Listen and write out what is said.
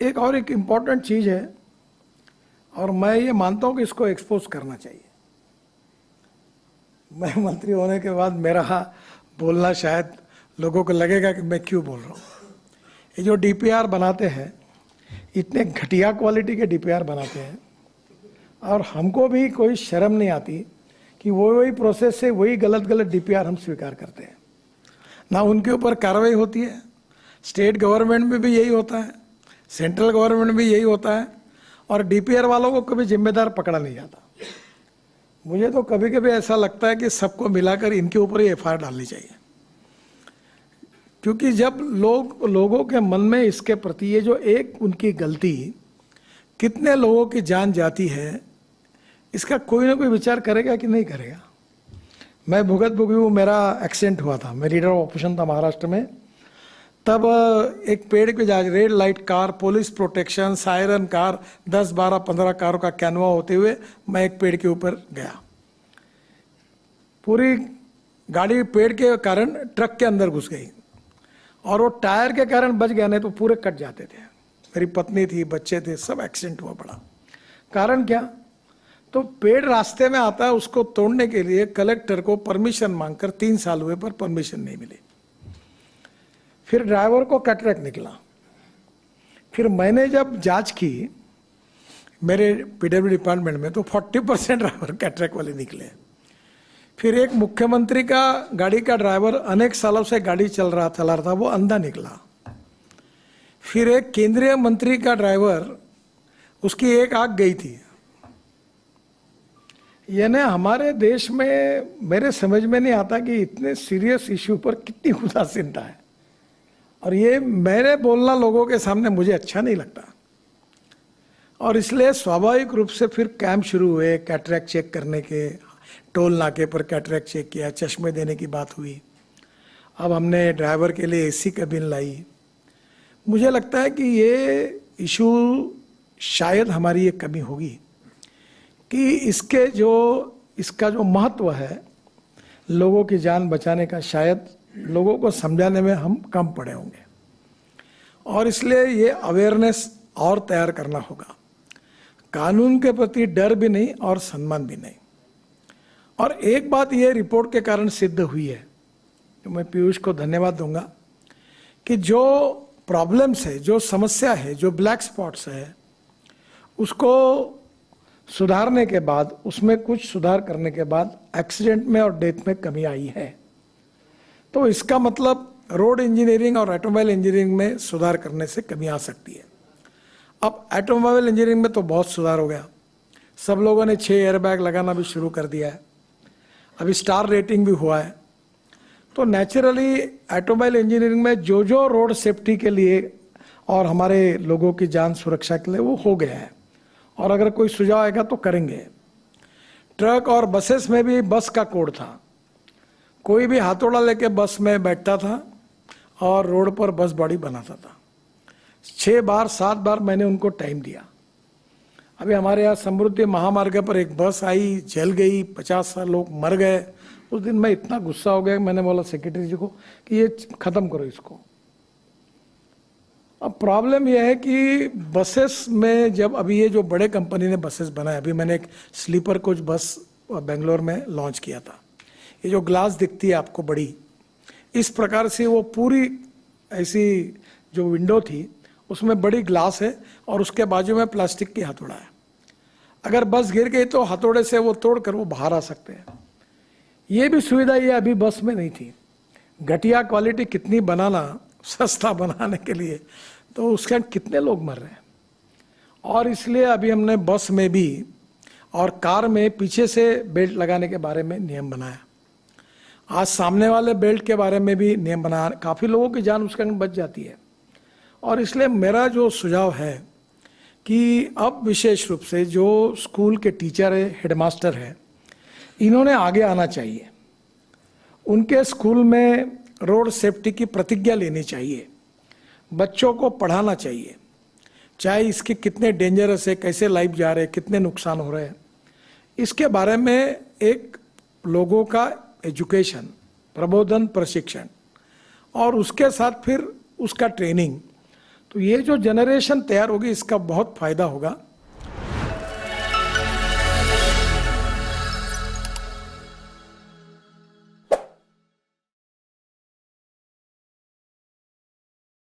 एक इम्पॉर्टेंट चीज़ है और मैं ये मानता हूँ कि इसको एक्सपोज करना चाहिए। मैं मंत्री होने के बाद मेरा बोलना शायद लोगों को लगेगा कि मैं क्यों बोल रहा हूँ। ये जो डीपीआर बनाते हैं, इतने घटिया क्वालिटी के डीपीआर बनाते हैं और हमको भी कोई शर्म नहीं आती कि वही प्रोसेस से वही गलत डीपीआर हम स्वीकार करते हैं, ना उनके ऊपर कार्रवाई होती है। स्टेट गवर्नमेंट में भी यही होता है, सेंट्रल गवर्नमेंट में भी यही होता है और डीपीआर वालों को कभी जिम्मेदार पकड़ा नहीं जाता। मुझे तो कभी कभी ऐसा लगता है कि सबको मिलाकर इनके ऊपर ही एफआईआर डालनी चाहिए, क्योंकि जब लोगों के मन में इसके प्रति ये जो एक उनकी गलती कितने लोगों की जान जाती है, इसका कोई ना कोई विचार करेगा कि नहीं करेगा। मैं भुगत भुगी, मेरा एक्सीडेंट हुआ था, मैं लीडर ऑफ ऑपरेशन था महाराष्ट्र में। तब एक पेड़ पे जा red light car, police protection, siren car, 10, 12, 15 कारों का कैनवा होते हुए मैं एक पेड़ के ऊपर गया। पूरी गाड़ी पेड़ के कारण ट्रक के अंदर घुस गई और वो टायर के कारण बच गया, नहीं तो पूरे कट जाते थे। मेरी पत्नी थी, बच्चे थे, सब एक्सीडेंट हुआ पड़ा। कारण क्या? तो पेड़ रास्ते में आता है, उसको तोड़ने के लिए कलेक्टर को परमिशन मांगकर 3 साल हुए पर परमिशन नहीं मिली। फिर ड्राइवर को कैटरेक्ट निकला। फिर मैंने जब जांच की मेरे पीडब्ल्यू डिपार्टमेंट में, तो 40% ड्राइवर कैटरेक्ट वाले निकले। फिर एक मुख्यमंत्री का गाड़ी का ड्राइवर अनेक सालों से गाड़ी चला रहा था, वो अंधा निकला। फिर एक केंद्रीय मंत्री का ड्राइवर, उसकी एक आंख गई थी। यानी हमारे देश में मेरे समझ में नहीं आता कि इतने सीरियस इश्यू पर कितनी उदासीनता है, और ये मेरे बोलना लोगों के सामने मुझे अच्छा नहीं लगता। और इसलिए स्वाभाविक रूप से फिर कैंप शुरू हुए कैटरेक्ट चेक करने के। टोल नाके पर कैटरेक्ट चेक किया, चश्मे देने की बात हुई। अब हमने ड्राइवर के लिए एसी कैबिन लाई। मुझे लगता है कि ये इशू शायद हमारी एक कमी होगी कि इसका जो महत्व है लोगों की जान बचाने का, शायद लोगों को समझाने में हम कम पड़े होंगे। और इसलिए ये अवेयरनेस और तैयार करना होगा। कानून के प्रति डर भी नहीं और सम्मान भी नहीं। और एक बात ये रिपोर्ट के कारण सिद्ध हुई है, तो मैं पीयूष को धन्यवाद दूंगा कि जो प्रॉब्लम्स है, जो समस्या है, जो ब्लैक स्पॉट्स है, उसको सुधारने के बाद, उसमें कुछ सुधार करने के बाद एक्सीडेंट में और डेथ में कमी आई है। तो इसका मतलब रोड इंजीनियरिंग और ऑटोमोबाइल इंजीनियरिंग में सुधार करने से कमी आ सकती है। अब ऑटोमोबाइल इंजीनियरिंग में तो बहुत सुधार हो गया। सब लोगों ने 6 एयरबैग लगाना भी शुरू कर दिया है। अभी स्टार रेटिंग भी हुआ है। तो नेचुरली ऑटोमोबाइल इंजीनियरिंग में जो रोड सेफ्टी के लिए और हमारे लोगों की जान सुरक्षा के लिए वो हो गया है, और अगर कोई सुझाव आएगा तो करेंगे। ट्रक और बसेस में भी बस का कोड था। कोई भी हाथोड़ा लेके बस में बैठता था और रोड पर बस बॉडी बनाता था। 6 बार 7 बार मैंने उनको टाइम दिया। अभी हमारे यहाँ समृद्धि महामार्ग पर एक बस आई, जल गई, 50 लोग मर गए। उस दिन मैं इतना गुस्सा हो गया, मैंने बोला सेक्रेटरी जी को कि ये खत्म करो इसको। अब प्रॉब्लम यह है कि बसेस में जब अभी ये जो बड़े कंपनी ने बसेस बनाए, अभी मैंने एक स्लीपर कोच बस बेंगलोर में लॉन्च किया था। ये जो ग्लास दिखती है आपको बड़ी, इस प्रकार से वो पूरी ऐसी जो विंडो थी उसमें बड़ी ग्लास है और उसके बाजू में प्लास्टिक की हथौड़ा है। अगर बस गिर गई तो हथौड़े से वो तोड़कर वो बाहर आ सकते हैं। ये भी सुविधा ये अभी बस में नहीं थी। घटिया क्वालिटी कितनी बनाना, सस्ता बनाने के लिए, तो उसके कितने लोग मर रहे हैं। और इसलिए अभी हमने बस में भी और कार में पीछे से बेल्ट लगाने के बारे में नियम बनाया। आज सामने वाले बेल्ट के बारे में भी नियम बनाया। काफ़ी लोगों की जान उसके अंदर बच जाती है। और इसलिए मेरा जो सुझाव है कि अब विशेष रूप से जो स्कूल के टीचर है, हेडमास्टर है, इन्होंने आगे आना चाहिए। उनके स्कूल में रोड सेफ्टी की प्रतिज्ञा लेनी चाहिए। बच्चों को पढ़ाना चाहिए, चाहे इसके कितने डेंजरस है, कैसे लाइफ जा रहे हैं, कितने नुकसान हो रहे हैं, इसके बारे में एक लोगों का एजुकेशन, प्रबोधन, प्रशिक्षण, और उसके साथ फिर उसका ट्रेनिंग। तो ये जो जनरेशन तैयार होगी इसका बहुत फायदा होगा।